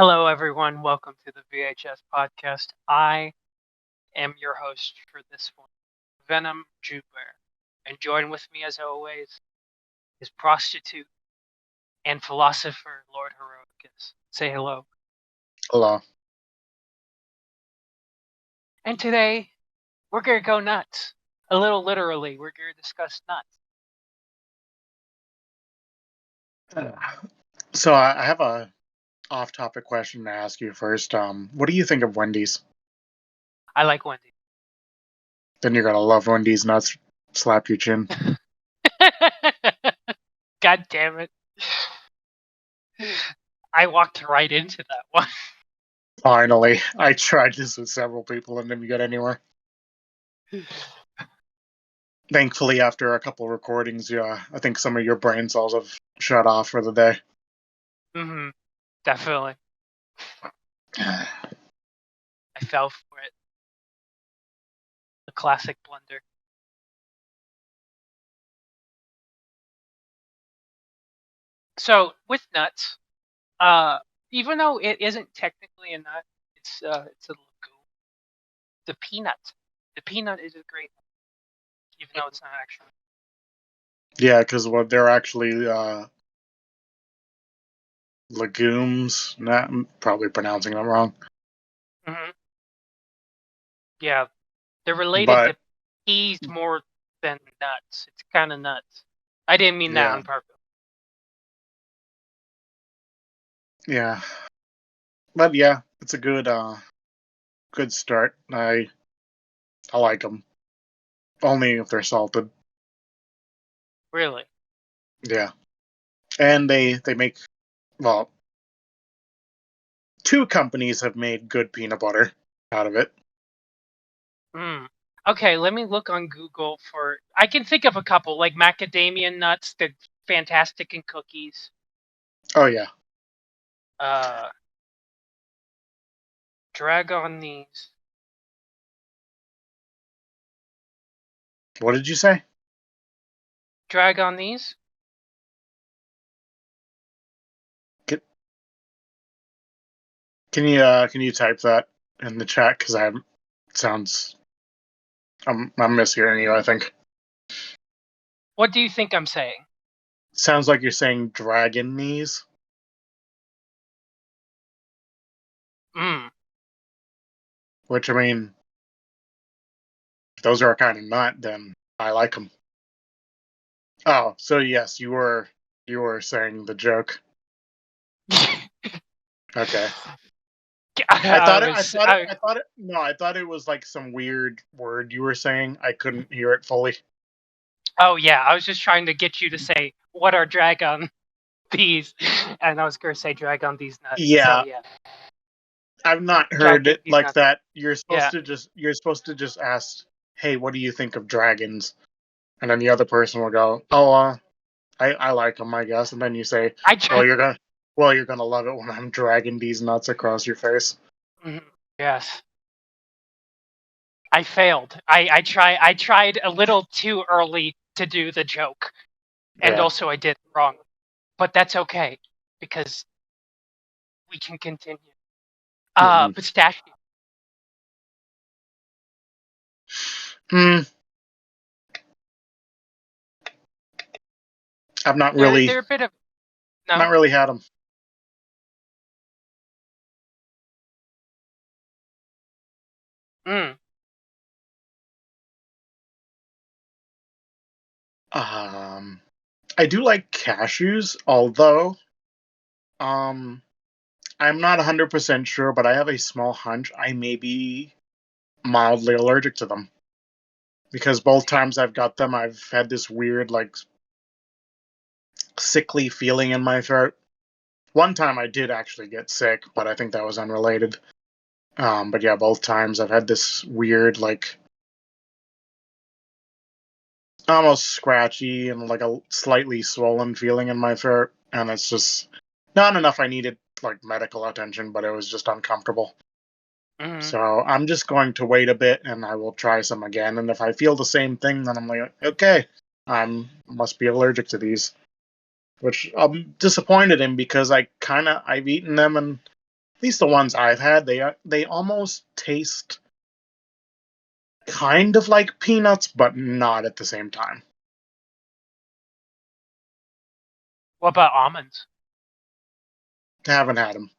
Hello, everyone. Welcome to the VHS podcast. I am your host for this one, Venom Jupiter. And join with me, as always, is prostitute and philosopher Lord Heroicus. Say hello. Hello. And today, we're going to go nuts. A little literally, we're going to discuss nuts. So I have a off-topic question to ask you first. What do you think of Wendy's? I like Wendy. Then you're gonna love Wendy's nuts. Slap your chin. God damn it. I walked right into that one. Finally, I tried this with several people and didn't get anywhere. Thankfully, after a couple recordings, yeah, I think some of your brain cells have shut off for the day. Mm-hmm. Definitely. I fell for it. The classic blunder. So with nuts, even though it isn't technically a nut, it's a legume. The peanut. The peanut is a great nut, even though it's not actually. Yeah, because they're actually legumes. Not, I'm probably pronouncing them wrong. Mm-hmm. Yeah, they're related But to peas more than nuts. It's kind of nuts. I didn't mean that on purpose. Yeah, but yeah, it's a good start. I like them only if they're salted. Really? Yeah, and they make, well, two companies have made good peanut butter out of it. Hmm. Okay, let me look on Google for. I can think of a couple, like macadamia nuts. They're fantastic in cookies. Oh yeah, Drag on these. what did you say? Drag on these. Can you type that in the chat? Because sounds I'm mishearing you. I think What do you think I'm saying? sounds like you're saying dragon knees. Hmm. Which, I mean, if those are a kind of nut, then I like them. Oh, so yes, you were saying the joke. Okay. I thought it was like some weird word you were saying. I couldn't hear it fully. Oh yeah, I was just trying to get you to say what are dragon these, and I was gonna say drag on these nuts. Yeah, So yeah, I've not heard dragon it these like nuts. that. Yeah. You're supposed to just ask, "Hey, what do you think of dragons?" And then the other person will go, "Oh, I like them, I guess." And then you say, I "Well, tried. you're gonna love it when I'm dragging these nuts across your face." Yes. I failed. I tried a little too early to do the joke, and Yeah. also I did it wrong. But that's okay because we can continue. Mm-hmm. Pistachio. Hmm. I've They're a bit of not no. really had them. Mm. I do like cashews, although I'm not 100% sure, but I have a small hunch I may be mildly allergic to them. Because both times I've got them, I've had this weird, like, sickly feeling in my throat. One time I did actually get sick, but I think that was unrelated. But yeah, both times I've had this weird, like, almost scratchy and like a slightly swollen feeling in my throat. And it's just not enough I needed, like, medical attention, but it was just uncomfortable. Mm-hmm. So I'm just going to wait a bit and I will try some again. And if I feel the same thing, then I'm like, okay, I must be allergic to these. Which I'm disappointed in because I've eaten them and least the ones I've had, they almost taste kind of like peanuts, but not at the same time. What about almonds? I haven't had them.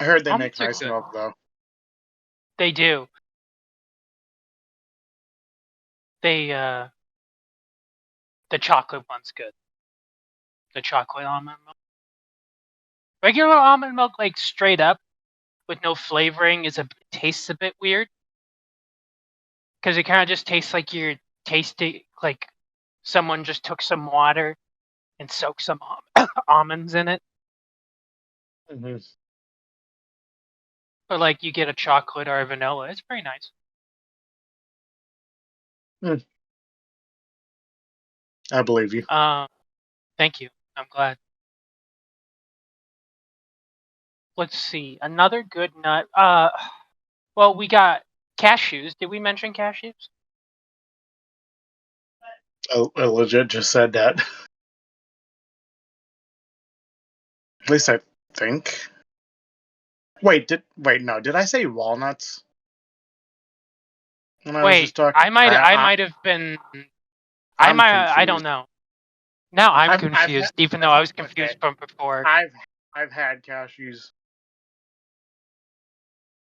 I heard they make Almonds are nice good. milk though. They do. They the chocolate one's good. The chocolate almond milk. Regular almond milk, like straight up with no flavoring, tastes a bit weird because it kind of just tastes like you're tasting like someone just took some water and soaked some almonds in it. Mm-hmm. But like you get a chocolate or a vanilla, it's pretty nice. Mm, I believe you. Thank you. I'm glad. Let's see. Another good nut. Well, we got cashews. Did we mention cashews? I legit just said that. At least I think. Wait, no, did I say walnuts when I was Wait, just talking? I might have been. I'm I don't confused. know. Now I'm I've had confused, even though I was okay. confused from before. I've I've had cashews.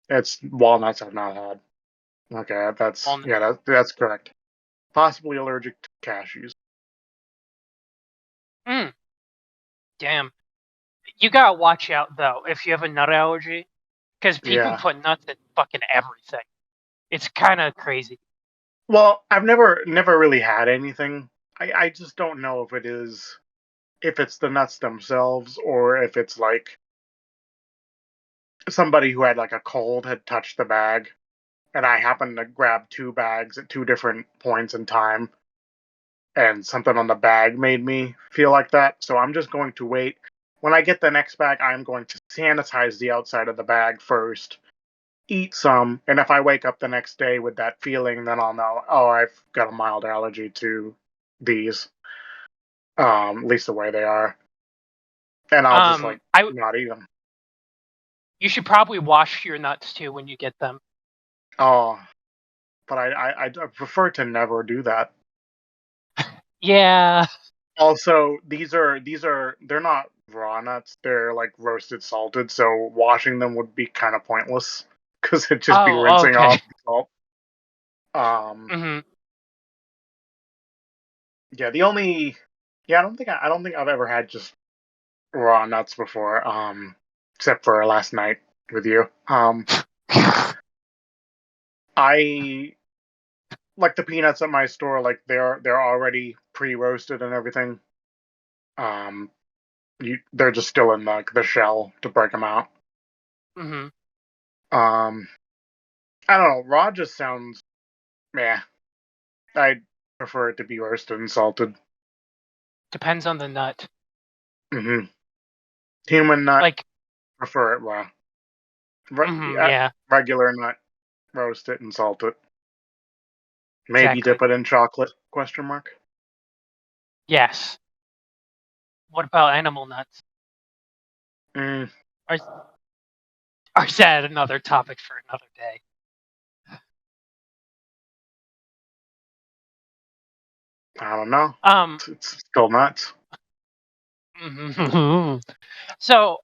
It's walnuts I've not had. Okay, Walnut. that's correct. Possibly allergic to cashews. Mm, damn. You gotta watch out though if you have a nut allergy, because people Yeah. put nuts in fucking everything. It's kind of crazy. Well, I've never really had anything. I just don't know if it's the nuts themselves or if it's like somebody who had like a cold had touched the bag and I happened to grab two bags at two different points in time and something on the bag made me feel like that. So I'm just going to wait. When I get the next bag, I'm going to sanitize the outside of the bag first, eat some, and if I wake up the next day with that feeling, then I'll know, oh, I've got a mild allergy to these, at least the way they are. And I'll just like I not eat them. You should probably wash your nuts too when you get them. Oh, but I prefer to never do that. Yeah. Also, they're not raw nuts. They're like roasted salted, so washing them would be kind of pointless because it'd just be Oh, rinsing okay. off the salt. Um, Hmm. yeah, the only yeah, I don't think I've ever had just raw nuts before. Except for last night with you. I like the peanuts at my store. Like they're already pre-roasted and everything. Um, they're just still in the shell to break them out. Hmm. Um, I don't know. Raw just sounds meh. I'd prefer it to be roasted and salted. Depends on the nut. Hmm. Human nut, Like, prefer it raw. Yeah, yeah, regular nut, roast it and salt it. Maybe exactly. dip it in chocolate? Question mark. Yes. What about animal nuts? Mm, Or, or is that another topic for another day? I don't know. Um. It's still nuts. So,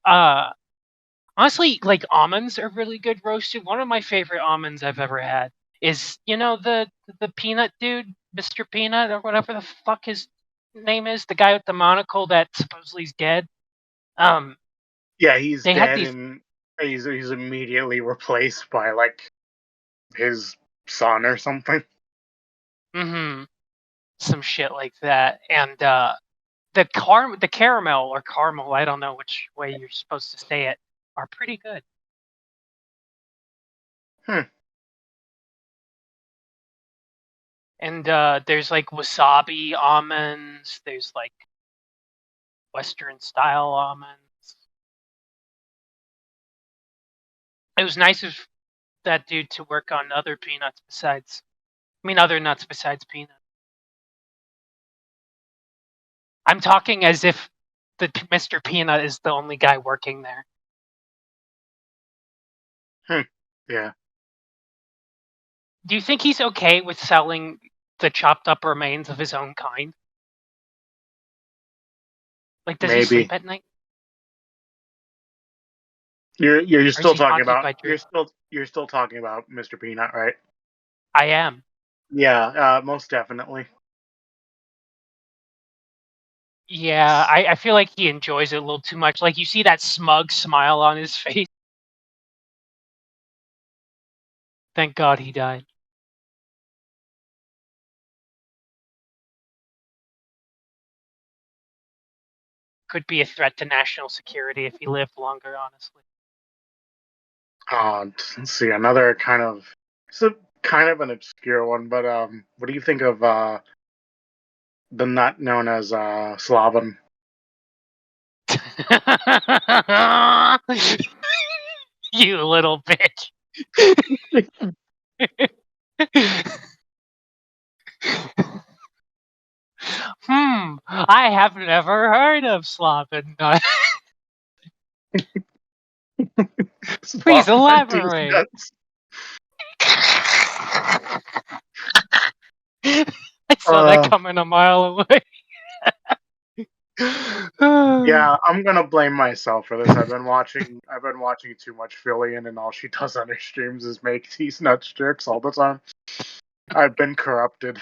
honestly, like almonds are really good roasted. One of my favorite almonds I've ever had is the peanut dude, Mr. Peanut or whatever the fuck his name is, the guy with the monocle that supposedly is dead. Um, Yeah, he's they had dead these. and he's immediately replaced by like his son or something. Hmm. Some shit like that, and the caramel or caramel, I don't know which way you're supposed to say it, are pretty good. Hmm. And there's like wasabi almonds. There's like Western style almonds. It was nice of that dude to work on other nuts besides peanuts. I'm talking as if the Mr. Peanut is the only guy working there. Yeah, Do you think he's okay with selling the chopped up remains of his own kind? Like, does he maybe. sleep at night? You're Or is still he talking haunted about by dreams? you're still talking about Mr. Peanut, right? I am. Yeah, most definitely. Yeah, I feel like he enjoys it a little too much. Like, you see that smug smile on his face. Thank God he died. Could be a threat to national security if he lived longer, honestly. Let's see, another kind of it's a kind of an obscure one, but what do you think of the nut known as Slavin? You little bitch. I have never heard of Slavin nut. Please Slavin these elaborate. nuts. I saw that Uh, coming a mile away. yeah, I'm gonna blame myself for this. I've been watching too much Fillion, and all she does on her streams is make these nuts jerks all the time. I've been corrupted.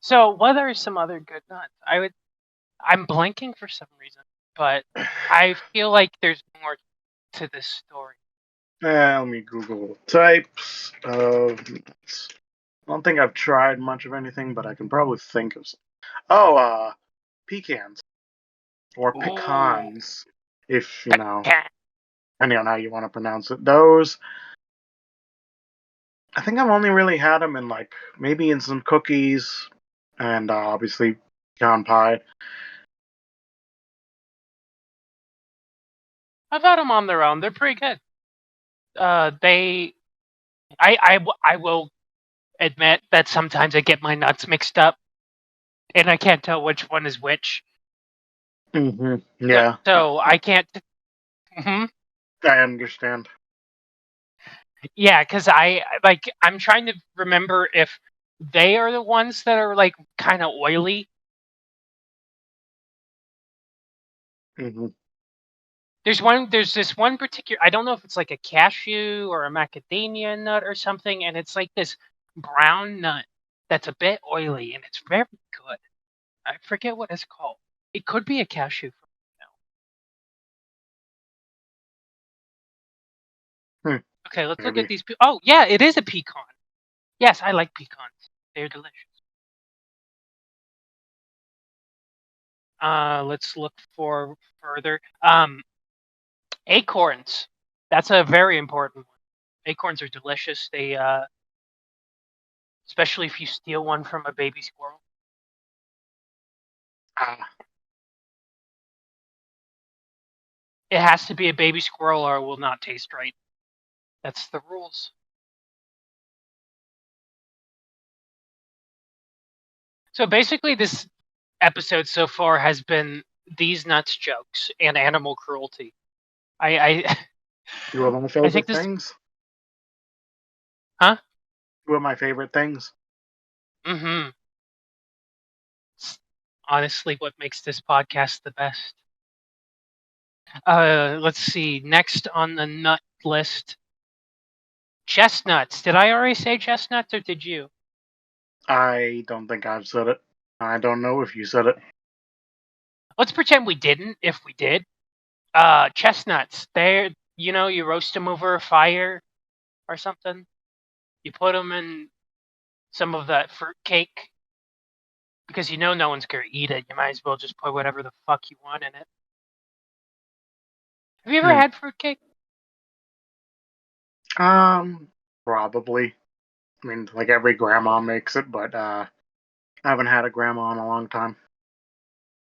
So, what are some other good nuts? I'm blanking for some reason, but I feel like there's more to this story. Let me Google types of nuts. I don't think I've tried much of anything, but I can probably think of some. Oh, pecans or Ooh. pecans, if you know, depending on how you want to pronounce it. Those, I think I've only really had them in like maybe in some cookies, and obviously pecan pie. I've had them on their own. They're pretty good. They, I will admit that sometimes I get my nuts mixed up, and I can't tell which one is which. Yeah, So I can't. Mhm. I understand. Yeah, because I'm trying to remember if they are the ones that are like kind of oily. hmm There's this one particular, I don't know if it's like a cashew or a macadamia nut or something, and it's like this brown nut that's a bit oily and it's very good. I forget what it's called. It could be a cashew. Hmm, Okay, let's look at maybe. these. Oh, yeah, it is a pecan. Yes, I like pecans. They're delicious. Let's look for further. Acorns. That's a very important one. Acorns are delicious. They, especially if you steal one from a baby squirrel. Ah, It has to be a baby squirrel or it will not taste right. That's the rules. So basically, this episode so far has been these nuts jokes and animal cruelty. I two of my I think favorite this, things. huh? Two of my favorite things. Mm-hmm. Honestly, what makes this podcast the best. Let's see. Next on the nut list, chestnuts. Did I already say chestnuts or did you? I don't think I've said it. I don't know if you said it. Let's pretend we didn't. If we did, chestnuts. They're, you roast them over a fire or something. You put them in some of that fruit cake because no one's gonna eat it. You might as well just put whatever the fuck you want in it. Have you ever Hmm. had fruit cake? Probably. I mean, like every grandma makes it, but I haven't had a grandma in a long time,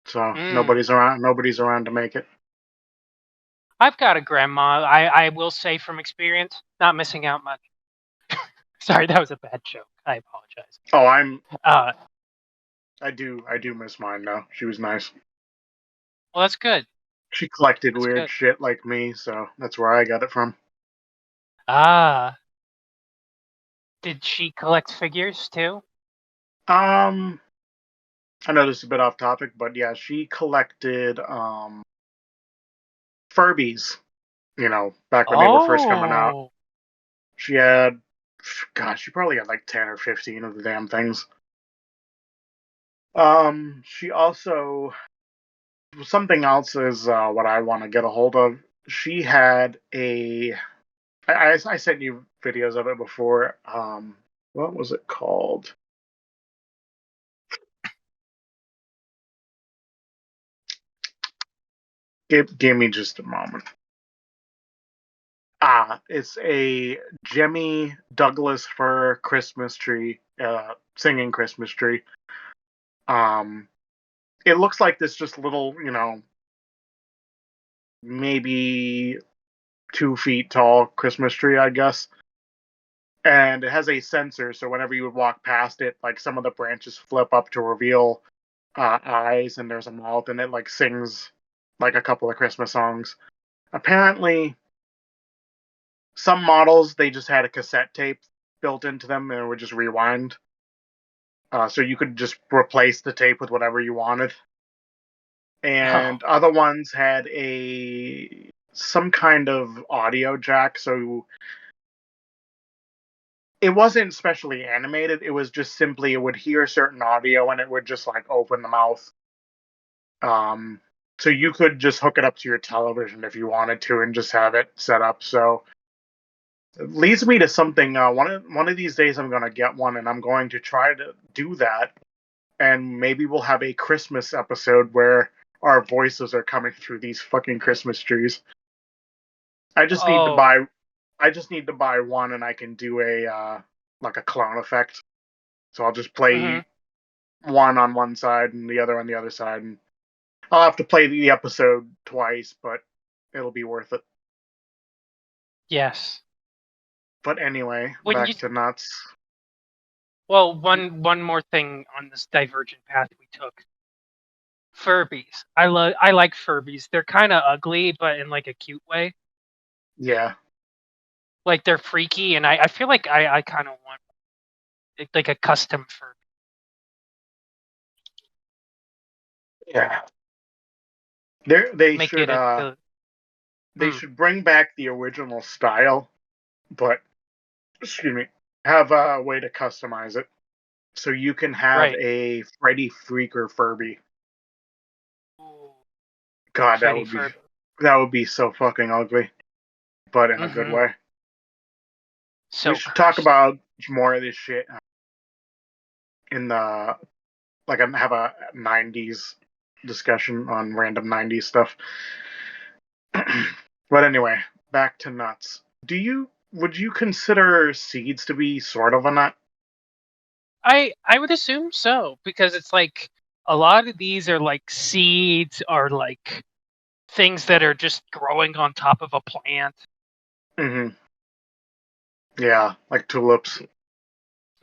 so Mm. Nobody's around to make it. I've got a grandma. I will say from experience, not missing out much. Sorry, that was a bad joke. I apologize. Oh, Uh, I do miss mine now. She was nice. well, that's good. She collected That's weird good. shit like me, so that's where I got it from. Ah, did she collect figures too? Um, I know this is a bit off topic, but yeah, she collected Furbies. Back when they were first coming out. Oh, She had, gosh, she probably had like 10 or 15 of the damn things. She also, something else is what I want to get a hold of. She had I sent you videos of it before. What was it called? Give me just a moment. It's a Jemmy Douglas fir Christmas tree, singing Christmas tree. Um, it looks like this just little, maybe 2 feet tall Christmas tree, I guess. And it has a sensor, so whenever you would walk past it, like some of the branches flip up to reveal eyes, and there's a mouth, and it like sings like a couple of Christmas songs. Apparently, some models they just had a cassette tape built into them, and it would just rewind. So you could just replace the tape with whatever you wanted. oh, And other ones had a some kind of audio jack, so it wasn't specially animated. It was just simply it would hear certain audio and it would just like open the mouth. Um, so you could just hook it up to your television if you wanted to and just have it set up. So it leads me to something. One of these days I'm gonna get one and I'm going to try to do that. And maybe we'll have a Christmas episode where our voices are coming through these fucking Christmas trees. I just need to oh. buy. I just need to buy one, and I can do a like a clone effect. So I'll just Mm-hmm. play one on one side and the other on the other side, and I'll have to play the episode twice, but it'll be worth it. Yes. But anyway, When you back to nuts. well, one more thing on this divergent path we took. Furbies. I like Furbies. They're kind of ugly, but in like a cute way. Yeah, Like they're freaky, and I feel like I kind of want like a custom Furby. yeah. They Make should it a they hmm, should bring back the original style, but excuse me, have a way to customize it so you can have right. a Freddy Freaker Furby. Ooh, God, Freddy Furby. that would be so fucking ugly, but in a good Mm-hmm. way. We So should talk cursed. about more of this shit in the like have a '90s discussion on random '90s stuff. But anyway, back to nuts. Would you consider seeds to be sort of a nut? I would assume so because it's like a lot of these are like seeds or like things that are just growing on top of a plant. Hmm. Yeah, like tulips.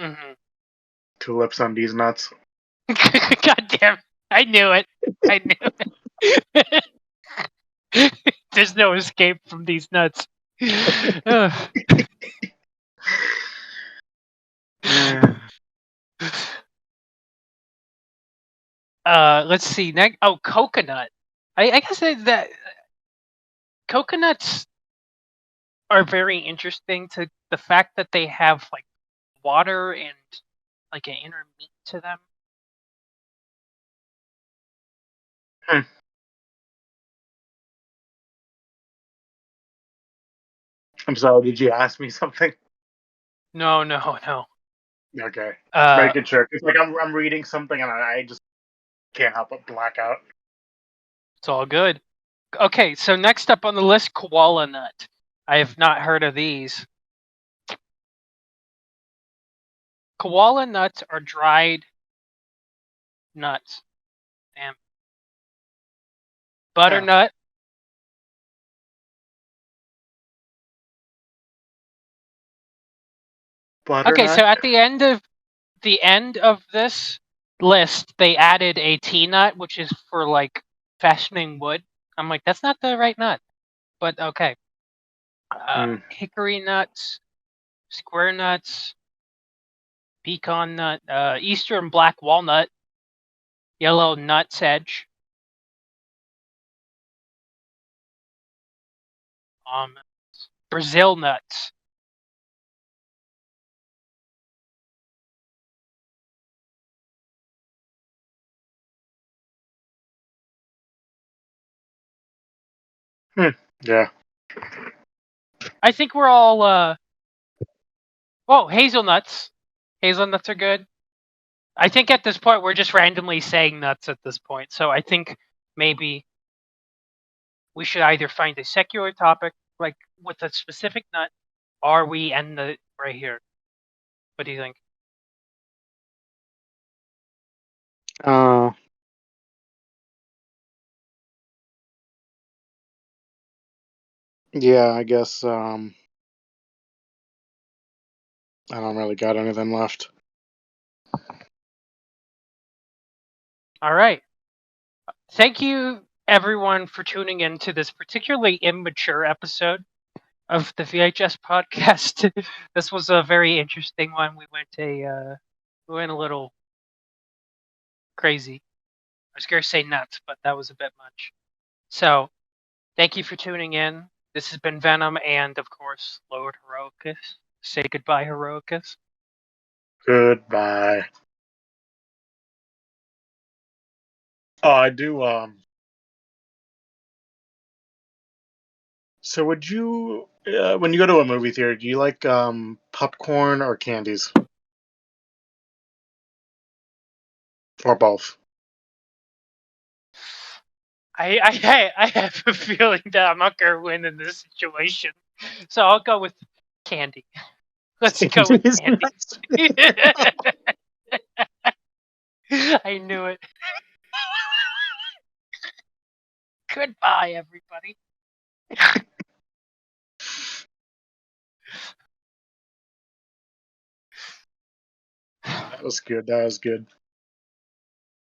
Mm-hmm. Tulips on these nuts. God damn! I knew it. I knew it. There's no escape from these nuts. Ugh. Yeah. Let's see. Next, oh, coconut. I guess that coconuts are very interesting to the fact that they have like water and like an inner meat to them. Hmm. I'm sorry. Did you ask me something? No, no, no. Okay, just Uh, making sure. It's like I'm reading something and I just can't help but black out. it's all good. Okay, so next up on the list, koala nut. I have not heard of these. Koala nuts are dried nuts. Damn. Huh. Butternut. Okay, butternut. so at the end of this list, they added a T nut, which is for like fashioning wood. I'm like, that's not the right nut, but okay. Hickory nuts, square nuts, pecan nut, eastern black walnut, yellow nutsedge, Brazil nuts. Yeah. I think we're all oh, hazelnuts. Hazelnuts are good. I think at this point we're just randomly saying nuts at this point. So I think maybe we should either find a secular topic, like with a specific nut, or we end the right here. What do you think? Uh, yeah, I guess I don't really got anything left. All right. Thank you everyone for tuning in to this particularly immature episode of the VHS podcast. This was a very interesting one. We went a little crazy. I was gonna say nuts, but that was a bit much. So thank you for tuning in. This has been Venom and of course Lord Heroicus. Say goodbye, Heroicus. Goodbye. Oh, I do. So, would you, when you go to a movie theater, do you like popcorn or candies, or both? I have a feeling that I'm not gonna win in this situation. So I'll go with candy. Let's go with Candies. candy. I knew it. Goodbye, everybody. That was good. That was good.